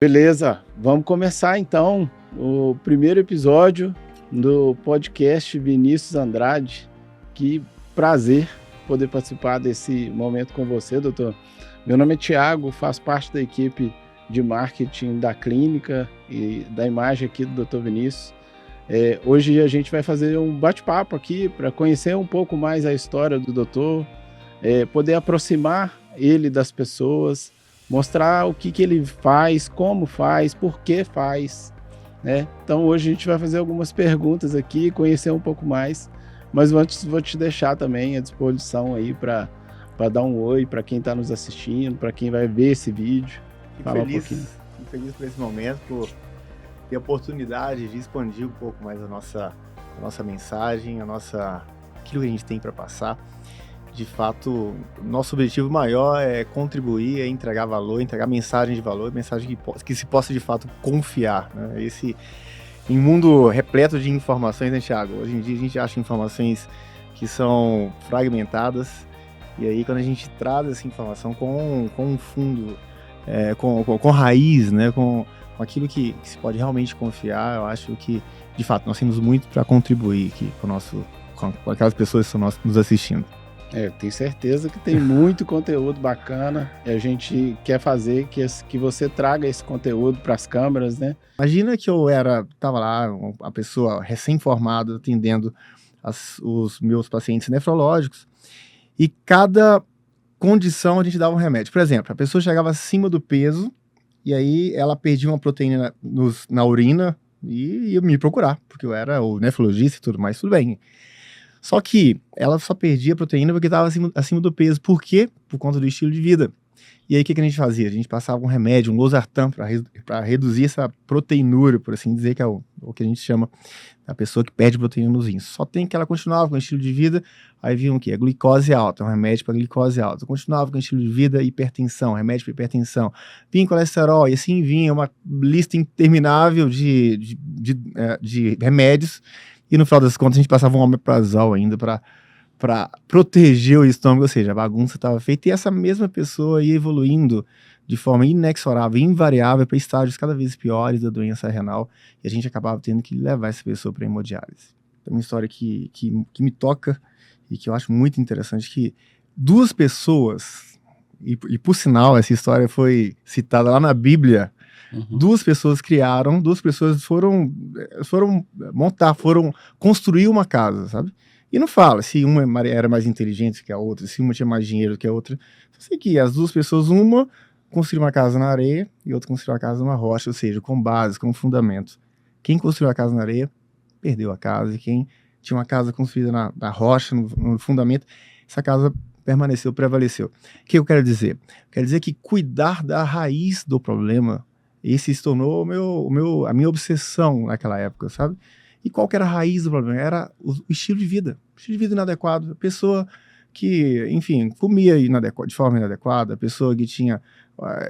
Beleza, vamos começar então o primeiro episódio do podcast Vinícius Andrade. Que prazer poder participar desse momento com você, doutor. Meu nome é Thiago, faço parte da equipe de marketing da clínica e da imagem aqui do doutor Vinícius. Hoje a gente vai fazer um bate-papo aqui para conhecer um pouco mais a história do doutor, poder aproximar ele das pessoas, mostrar o que ele faz, como faz, por que faz, né? Então hoje a gente vai fazer algumas perguntas aqui, conhecer um pouco mais, mas antes vou te deixar também à disposição aí para dar um oi para quem está nos assistindo, para quem vai ver esse vídeo. Falar um pouquinho. Fico feliz por esse momento, por ter a oportunidade de expandir um pouco mais a nossa mensagem, aquilo que a gente tem para passar. De fato, nosso objetivo maior é contribuir, é entregar valor, entregar mensagem de valor, mensagem que se possa de fato confiar, né? Em um mundo repleto de informações, né, Thiago? Hoje em dia a gente acha informações que são fragmentadas, e aí quando a gente traz essa informação com um fundo, com raiz, né, com aquilo que se pode realmente confiar, eu acho que, de fato, nós temos muito para contribuir aqui com aquelas pessoas que estão nos assistindo. Tenho certeza que tem muito conteúdo bacana e a gente quer fazer que você traga esse conteúdo para as câmeras, né? Imagina que estava lá, a pessoa recém-formada atendendo os meus pacientes nefrológicos, e cada condição a gente dava um remédio. Por exemplo, a pessoa chegava acima do peso e aí ela perdia uma proteína na urina e ia me procurar, porque eu era o nefrologista e tudo mais, tudo bem. Só que ela só perdia proteína porque estava acima do peso. Por quê? Por conta do estilo de vida. E aí o que a gente fazia? A gente passava um remédio, um losartan, para reduzir essa proteinúria, por assim dizer, que é o que a gente chama a pessoa que perde proteína nos rins. Só tem que ela continuava com o estilo de vida, aí vinha o quê? A glicose alta, um remédio para glicose alta. Continuava com o estilo de vida, hipertensão, remédio para hipertensão. Vinha colesterol, e assim vinha uma lista interminável de remédios. E no final das contas a gente passava um omeprazol ainda para proteger o estômago, ou seja, a bagunça estava feita, e essa mesma pessoa ia evoluindo de forma inexorável, invariável, para estágios cada vez piores da doença renal, e a gente acabava tendo que levar essa pessoa para hemodiálise. É uma história que me toca e que eu acho muito interessante, que duas pessoas, e por sinal essa história foi citada lá na Bíblia. Duas pessoas foram construir uma casa, sabe? E não fala se uma era mais inteligente que a outra, se uma tinha mais dinheiro que a outra. Eu sei que as duas pessoas, uma construiu uma casa na areia e outra construiu uma casa numa rocha, ou seja, com base, com fundamento. Quem construiu a casa na areia perdeu a casa, e quem tinha uma casa construída na rocha, no fundamento, essa casa prevaleceu. O que eu quero dizer? Quero dizer que cuidar da raiz do problema, esse se tornou a minha obsessão naquela época, sabe? E qual que era a raiz do problema? Era o estilo de vida. O estilo de vida inadequado. A pessoa que, enfim, comia de forma inadequada, a pessoa que tinha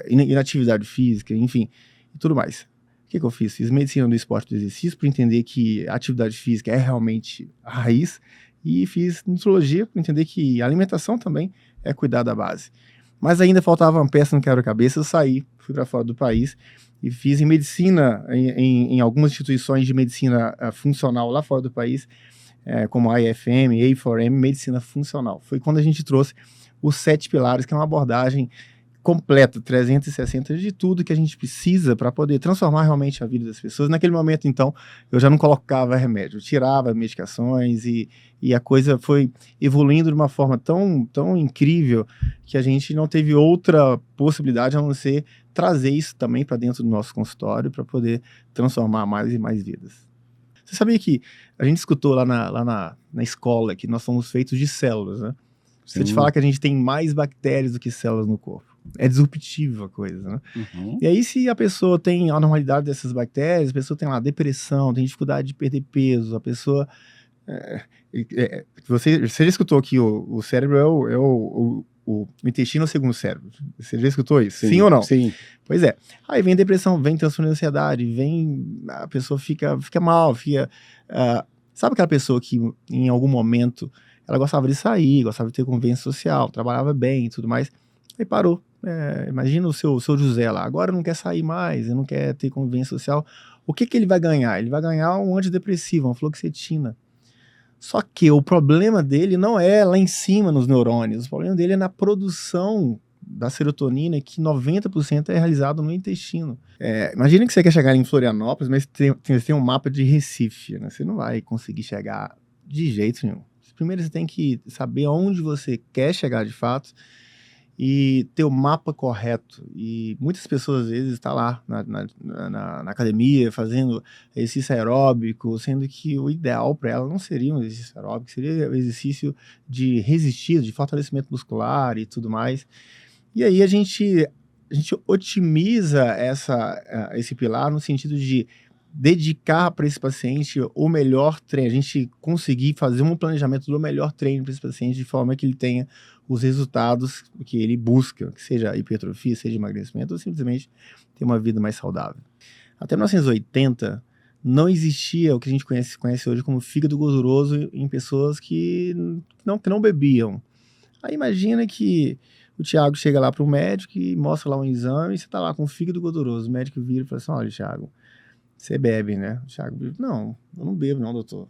inatividade física, enfim, e tudo mais. O que eu fiz? Fiz medicina do esporte e do exercício para entender que a atividade física é realmente a raiz, e fiz nutrologia para entender que a alimentação também é cuidar da base. Mas ainda faltava uma peça no quebra-cabeça. Eu saí, fui para fora do país e fiz em medicina, em algumas instituições de medicina funcional lá fora do país, como a IFM, A4M, medicina funcional. Foi quando a gente trouxe os 7 pilares, que é uma abordagem completa, 360, de tudo que a gente precisa para poder transformar realmente a vida das pessoas. Naquele momento, então, eu já não colocava remédio, eu tirava medicações, e a coisa foi evoluindo de uma forma tão incrível que a gente não teve outra possibilidade a não ser trazer isso também para dentro do nosso consultório para poder transformar mais e mais vidas. Você sabia que a gente escutou lá na escola que nós somos feitos de células, né? Se eu te falar que a gente tem mais bactérias do que células no corpo, é disruptiva a coisa, né? E aí, se a pessoa tem a anormalidade dessas bactérias, a pessoa tem lá depressão, tem dificuldade de perder peso, a pessoa... Você já escutou que o cérebro é o intestino é o segundo cérebro. Você já escutou isso? Sim ou não? Sim. Pois é. Aí vem depressão, vem transtorno de ansiedade, a pessoa fica mal, sabe aquela pessoa que em algum momento ela gostava de sair, gostava de ter convivência social, trabalhava bem e tudo mais. Aí parou. Imagina o seu José lá, agora não quer sair mais, não quer ter convivência social. O que ele vai ganhar? Ele vai ganhar um antidepressivo, uma fluoxetina. Só que o problema dele não é lá em cima nos neurônios, o problema dele é na produção da serotonina, que 90% é realizado no intestino. Imagina que você quer chegar em Florianópolis, mas tem um mapa de Recife, né? Você não vai conseguir chegar de jeito nenhum. Primeiro você tem que saber onde você quer chegar de fato e ter o mapa correto. E muitas pessoas, às vezes, estão lá na academia, fazendo exercício aeróbico, sendo que o ideal para ela não seria um exercício aeróbico, seria um exercício de resistir, de fortalecimento muscular e tudo mais. E aí a gente otimiza esse pilar no sentido de dedicar para esse paciente o melhor treino, a gente conseguir fazer um planejamento do melhor treino para esse paciente de forma que ele tenha os resultados que ele busca, que seja hipertrofia, seja emagrecimento, ou simplesmente ter uma vida mais saudável. Até 1980, não existia o que a gente conhece hoje como fígado gorduroso em pessoas que não bebiam. Aí imagina que o Thiago chega lá para o médico e mostra lá um exame e você está lá com fígado gorduroso. O médico vira e fala assim, olha, Thiago, você bebe, né? O Thiago diz, não, eu não bebo não, doutor.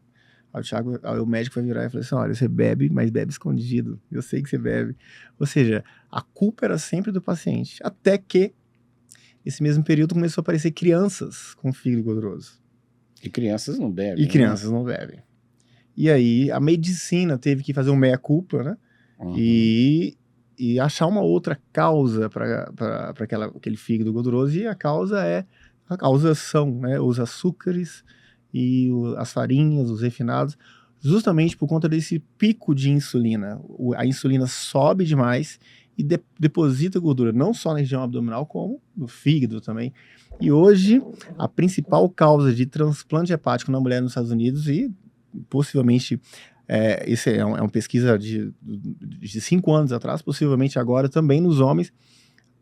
Aí o médico vai virar e falar assim, olha, você bebe, mas bebe escondido. Eu sei que você bebe. Ou seja, a culpa era sempre do paciente. Até que, esse mesmo período, começou a aparecer crianças com fígado gorduroso. E crianças não bebem. Não bebem. E aí, a medicina teve que fazer um meia-culpa, né? Uhum. E achar uma outra causa para aquele fígado gorduroso. E a causa são, né, os açúcares e as farinhas, os refinados, justamente por conta desse pico de insulina. A insulina sobe demais e deposita gordura, não só na região abdominal, como no fígado também. E hoje, a principal causa de transplante hepático na mulher nos Estados Unidos, e possivelmente, isso é uma pesquisa de 5 anos atrás, possivelmente agora também nos homens,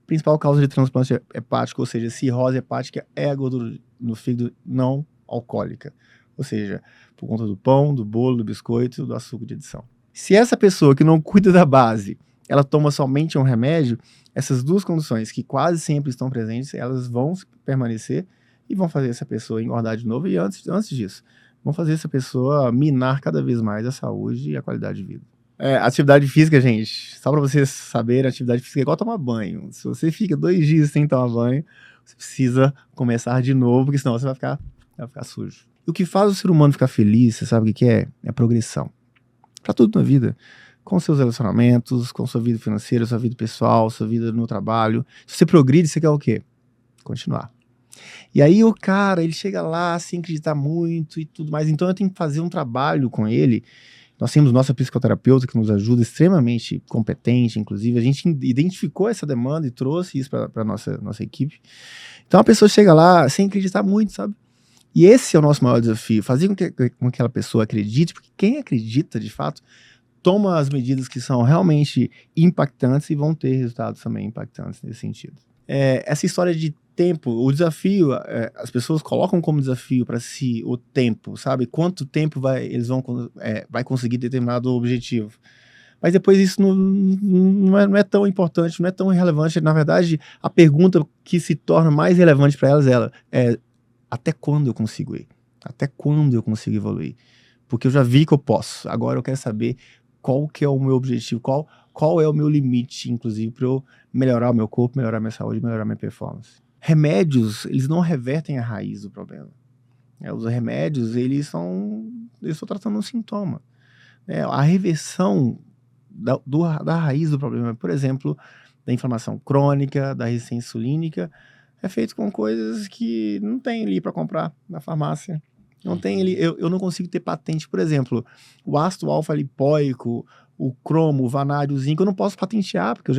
principal causa de transplante hepático, ou seja, cirrose hepática, é a gordura no fígado não alcoólica. Ou seja, por conta do pão, do bolo, do biscoito, do açúcar de adição. Se essa pessoa que não cuida da base, ela toma somente um remédio, essas duas condições que quase sempre estão presentes, elas vão permanecer e vão fazer essa pessoa engordar de novo. E antes disso, vão fazer essa pessoa minar cada vez mais a saúde e a qualidade de vida. Atividade física, gente, só para vocês saberem, atividade física é igual tomar banho. Se você fica 2 dias sem tomar banho, você precisa começar de novo, porque senão você vai ficar sujo. E o que faz o ser humano ficar feliz, você sabe o que é? É a progressão. Para tudo na vida. Com seus relacionamentos, com sua vida financeira, sua vida pessoal, sua vida no trabalho. Se você progride, você quer o quê? Continuar. E aí o cara, ele chega lá sem acreditar muito e tudo mais. Então eu tenho que fazer um trabalho com ele. Nós temos nossa psicoterapeuta que nos ajuda, extremamente competente, inclusive. A gente identificou essa demanda e trouxe isso para a nossa equipe. Então a pessoa chega lá sem acreditar muito, sabe? E esse é o nosso maior desafio, fazer com que aquela pessoa acredite, porque quem acredita, de fato, toma as medidas que são realmente impactantes e vão ter resultados também impactantes nesse sentido. Essa história de tempo, o desafio, as pessoas colocam como desafio para si o tempo, sabe? Quanto tempo eles vão vai conseguir determinado objetivo. Mas depois isso não é tão importante, não é tão relevante. Na verdade, a pergunta que se torna mais relevante para elas é até quando eu consigo ir? Até quando eu consigo evoluir? Porque eu já vi que eu posso. Agora eu quero saber qual que é o meu objetivo, qual é o meu limite, inclusive, para eu melhorar o meu corpo, melhorar a minha saúde, melhorar a minha performance. Remédios, eles não revertem a raiz do problema. Os remédios, eles estão tratando um sintoma. A reversão da raiz do problema, por exemplo, da inflamação crônica, da resistência insulínica, é feito com coisas que não tem ali para comprar na farmácia. Não tem ali, eu não consigo ter patente. Por exemplo, o ácido alfa-lipóico, o cromo, o vanádio, o zinco, eu não posso patentear, porque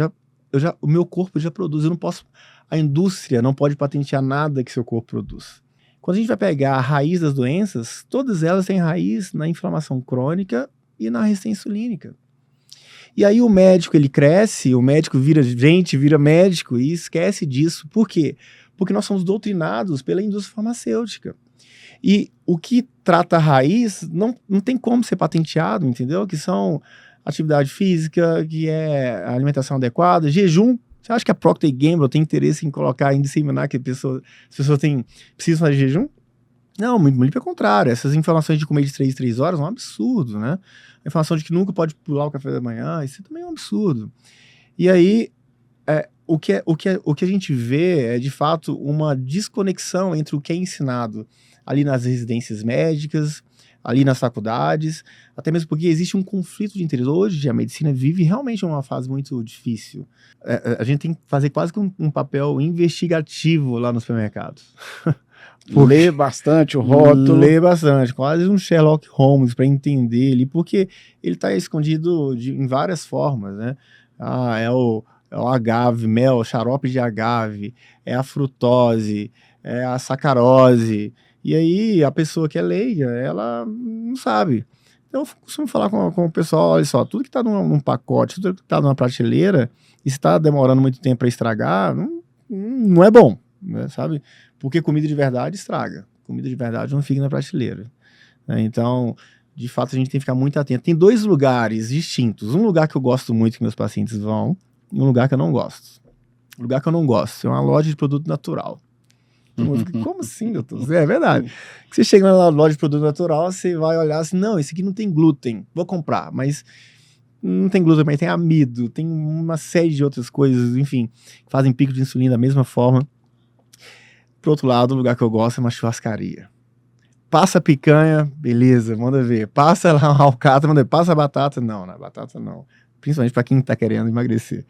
o meu corpo já produz. A indústria não pode patentear nada que seu corpo produz. Quando a gente vai pegar a raiz das doenças, todas elas têm raiz na inflamação crônica e na resistência insulínica. E aí o médico, ele cresce, o médico vira médico e esquece disso. Por quê? Porque nós somos doutrinados pela indústria farmacêutica. E o que trata a raiz não tem como ser patenteado, entendeu? Que são atividade física, que é alimentação adequada, jejum. Você acha que a Procter & Gamble tem interesse em colocar, em disseminar que as pessoas precisam fazer jejum? Não, muito pelo contrário. Essas informações de comer de 3 em 3 horas é um absurdo, né? A informação de que nunca pode pular o café da manhã, isso também é um absurdo. E aí, o que a gente vê é, de fato, uma desconexão entre o que é ensinado ali nas residências médicas, ali nas faculdades, até mesmo porque existe um conflito de interesse. Hoje, a medicina vive realmente uma fase muito difícil. A gente tem que fazer quase que um papel investigativo lá nos supermercados. Ler bastante o rótulo. Ler bastante, quase um Sherlock Holmes para entender ele, porque ele está escondido em várias formas, né? É o agave, mel, xarope de agave, é a frutose, é a sacarose. E aí a pessoa que é leiga, ela não sabe. Então eu costumo falar com o pessoal, olha só, tudo que está num pacote, tudo que está numa prateleira, e está demorando muito tempo para estragar, não é bom, né, sabe? Porque comida de verdade estraga. Comida de verdade não fica na prateleira, né? Então, de fato, a gente tem que ficar muito atento. Tem 2 lugares distintos. Um lugar que eu gosto muito que meus pacientes vão, e um lugar que eu não gosto. O lugar que eu não gosto é uma loja de produto natural. Como assim, doutor? É verdade. Você chega na loja de produto natural, você vai olhar assim, não, esse aqui não tem glúten, vou comprar, mas não tem glúten, mas tem amido, tem uma série de outras coisas, enfim, que fazem pico de insulina da mesma forma. Por outro lado, o lugar que eu gosto é uma churrascaria. Passa picanha, beleza, manda ver. Passa lá uma alcatra, manda ver. Passa batata, não, na batata não. Principalmente para quem tá querendo emagrecer.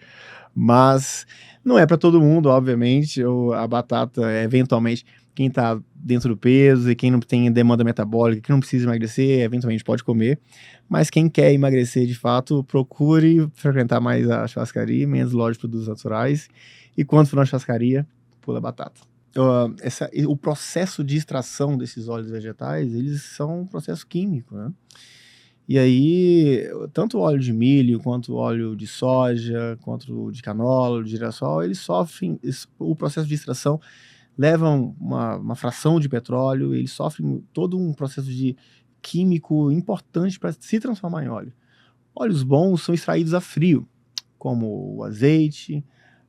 Mas não é para todo mundo, obviamente. A batata, eventualmente, quem tá dentro do peso e quem não tem demanda metabólica, quem não precisa emagrecer, eventualmente pode comer. Mas quem quer emagrecer, de fato, procure frequentar mais a churrascaria, menos loja de produtos naturais. E quando for na churrascaria, pula a batata. O processo de extração desses óleos vegetais, eles são um processo químico, né? E aí, tanto o óleo de milho, quanto o óleo de soja, quanto o de canola, de girassol, eles sofrem, o processo de extração leva uma fração de petróleo, eles sofrem todo um processo de químico importante para se transformar em óleo. Óleos bons são extraídos a frio, como o azeite,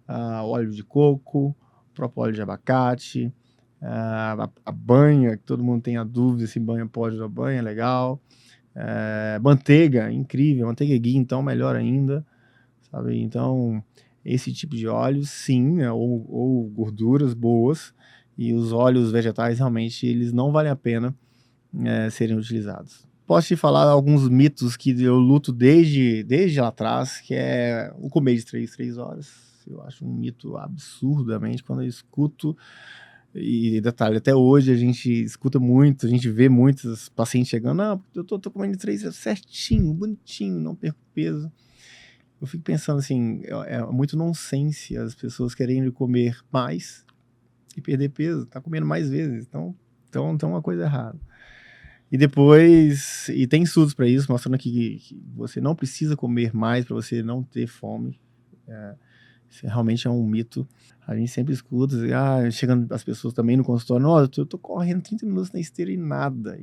o óleo de coco, o próprio óleo de abacate, a banha, que todo mundo tem a dúvida se banha pode ou banha, é legal. Manteiga, incrível, manteiga ghee, então melhor ainda, sabe? Então, esse tipo de óleos, sim, né? ou gorduras boas, e os óleos vegetais, realmente, eles não valem a pena serem utilizados. Posso te falar alguns mitos que eu luto desde lá atrás, que é o comer de 3 horas. Eu acho um mito absurdamente, quando eu escuto. E detalhe, até hoje a gente escuta muito, a gente vê muitos pacientes chegando, não, eu tô comendo 3 certinho, bonitinho, não perco peso. Eu fico pensando assim, é muito nonsense as pessoas querendo comer mais e perder peso, tá comendo mais vezes, então tem uma coisa errada. E depois, e tem estudos para isso, mostrando que você não precisa comer mais para você não ter fome. Isso realmente é um mito. A gente sempre escuta, chegando as pessoas também no consultório, eu tô correndo 30 minutos na esteira e nada.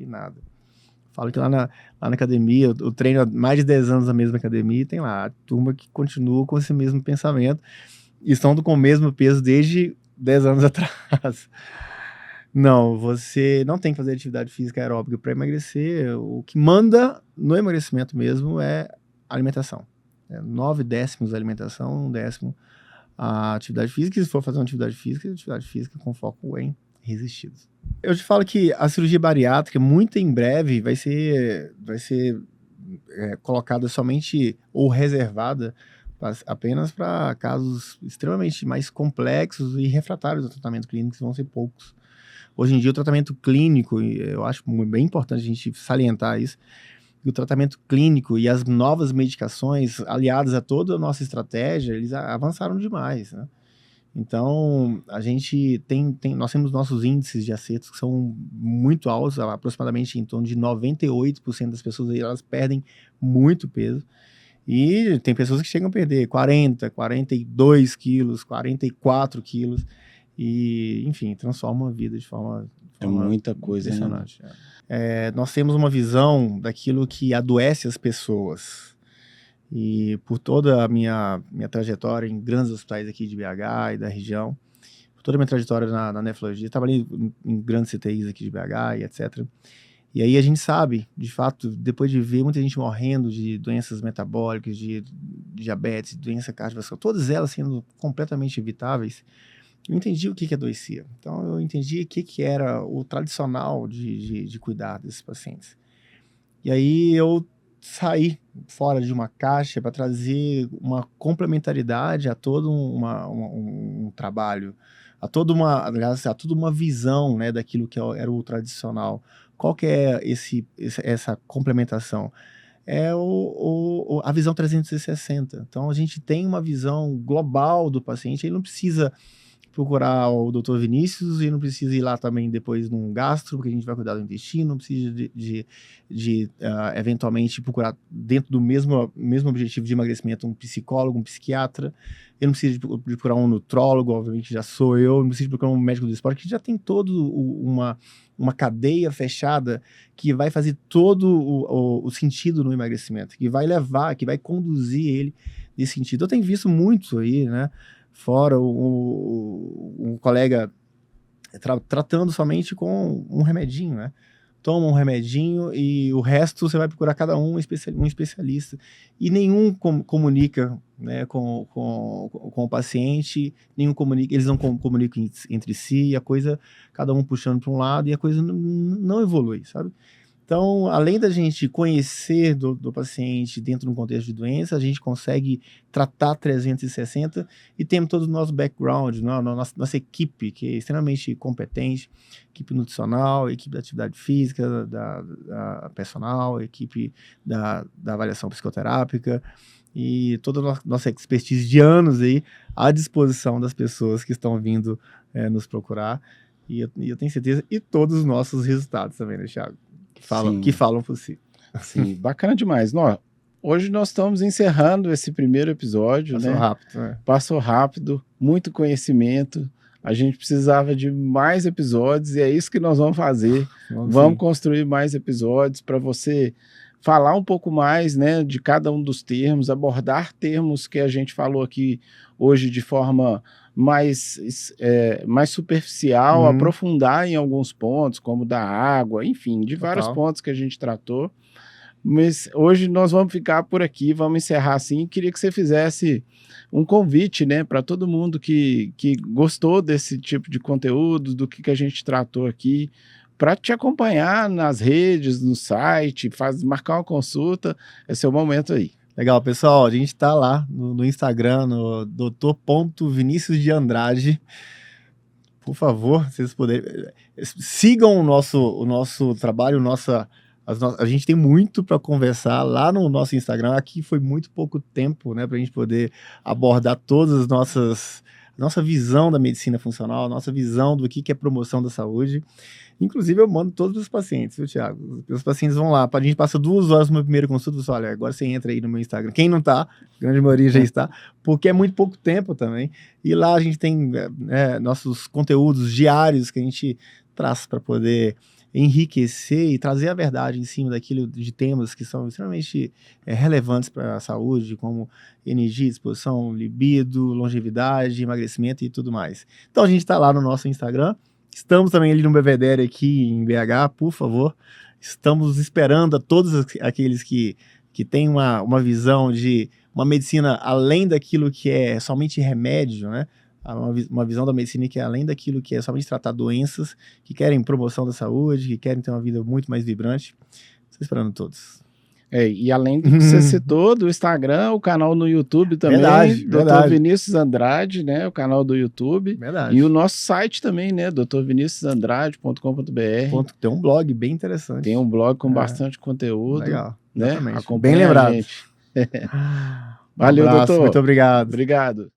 Falo que lá na academia, eu treino há mais de 10 anos na mesma academia, e tem lá a turma que continua com esse mesmo pensamento, e estão com o mesmo peso desde 10 anos atrás. Não, você não tem que fazer atividade física aeróbica para emagrecer. O que manda no emagrecimento mesmo é a alimentação. 9 décimos da alimentação, 1 décimo a atividade física. E se for fazer uma atividade física com foco em resistidos. Eu te falo que a cirurgia bariátrica, muito em breve, vai ser colocada somente ou reservada apenas para casos extremamente mais complexos e refratários do tratamento clínico, que vão ser poucos. Hoje em dia, o tratamento clínico, eu acho bem importante a gente salientar isso, o tratamento clínico e as novas medicações, aliadas a toda a nossa estratégia, eles avançaram demais, né? Então, nós temos nossos índices de acertos que são muito altos, aproximadamente em torno de 98% das pessoas, elas perdem muito peso. E tem pessoas que chegam a perder 40, 42 quilos, 44 quilos. E, enfim, transforma a vida de forma muita coisa, impressionante. Né? Nós temos uma visão daquilo que adoece as pessoas. E por toda a minha trajetória em grandes hospitais aqui de BH e da região, por toda a minha trajetória na nefrologia, trabalhei em grandes CTIs aqui de BH e etc. E aí a gente sabe, de fato, depois de ver muita gente morrendo de doenças metabólicas, de diabetes, doença cardiovascular, todas elas sendo completamente evitáveis, eu entendi o que adoecia. Então eu entendi o que era o tradicional de cuidar desses pacientes. E aí eu saí fora de uma caixa para trazer uma complementaridade a todo um trabalho, aliás, a toda uma visão, né, daquilo que era o tradicional. Qual que é essa complementação? É a visão 360. Então, a gente tem uma visão global do paciente, ele não precisa procurar o Dr. Vinícius e não precisa ir lá também depois num gastro, porque a gente vai cuidar do intestino, não precisa eventualmente procurar dentro do mesmo objetivo de emagrecimento um psicólogo, um psiquiatra, ele não precisa de procurar um nutrólogo, obviamente já sou eu, não precisa de procurar um médico do esporte, que já tem todo uma cadeia fechada que vai fazer todo o sentido no emagrecimento, que vai levar, que vai conduzir ele nesse sentido. Eu tenho visto muito aí, né? Fora um colega tratando somente com um remedinho, né? Toma um remedinho e o resto você vai procurar cada um especialista. E nenhum comunica, né, com o paciente, eles não comunicam entre si, e a coisa, cada um puxando para um lado, e a coisa não evolui, sabe? Então, além da gente conhecer do paciente dentro de um contexto de doença, a gente consegue tratar 360 e temos todo o nosso background, nossa equipe, que é extremamente competente, equipe nutricional, equipe da atividade física, da personal, equipe da avaliação psicoterápica e toda a nossa expertise de anos aí à disposição das pessoas que estão vindo nos procurar. E eu tenho certeza, e todos os nossos resultados também, né, Thiago? Que falam por si. Sim, bacana demais. Hoje nós estamos encerrando esse primeiro episódio, Passou né? rápido, né? Passou rápido, muito conhecimento. A gente precisava de mais episódios e é isso que nós vamos fazer. Vamos construir mais episódios para você falar um pouco mais, né, de cada um dos termos, abordar termos que a gente falou aqui hoje de forma mais superficial, aprofundar em alguns pontos, como da água, enfim, de vários pontos que a gente tratou. Mas hoje nós vamos ficar por aqui, vamos encerrar assim. Queria que você fizesse um convite, né, para todo mundo que gostou desse tipo de conteúdo, do que a gente tratou aqui, para te acompanhar nas redes, no site, marcar uma consulta. Esse é o momento aí. Legal, pessoal, a gente está lá no Instagram, no Dr. de Andrade. Por favor, vocês puderem, sigam o nosso trabalho, a gente tem muito para conversar lá no nosso Instagram. Aqui foi muito pouco tempo, né, para a gente poder abordar todas as nossa visão da medicina funcional, nossa visão do que é promoção da saúde. Inclusive, eu mando todos os pacientes, viu, Thiago? Os pacientes vão lá, a gente passa 2 horas no meu primeiro consulta e fala, olha, agora você entra aí no meu Instagram. Quem não tá, a grande maioria já está, porque é muito pouco tempo também. E lá a gente tem nossos conteúdos diários que a gente traz para poder enriquecer e trazer a verdade em cima daquilo de temas que são extremamente relevantes para a saúde, como energia, disposição, libido, longevidade, emagrecimento e tudo mais. Então a gente está lá no nosso Instagram. Estamos também ali no Belvedere aqui em BH, por favor. Estamos esperando a todos aqueles que têm uma visão de uma medicina além daquilo que é somente remédio, né? Uma visão da medicina que é além daquilo que é somente tratar doenças, que querem promoção da saúde, que querem ter uma vida muito mais vibrante. Estou esperando todos. E além do que você citou, do Instagram, o canal no YouTube também, Dr. Vinícius Andrade, né, o canal do YouTube. Verdade. E o nosso site também, né, drviniciusandrade.com.br. Tem um blog bem interessante. Tem um blog com bastante conteúdo. Legal, né? Bem lembrado. Valeu, abraço, doutor. muito obrigado. Obrigado.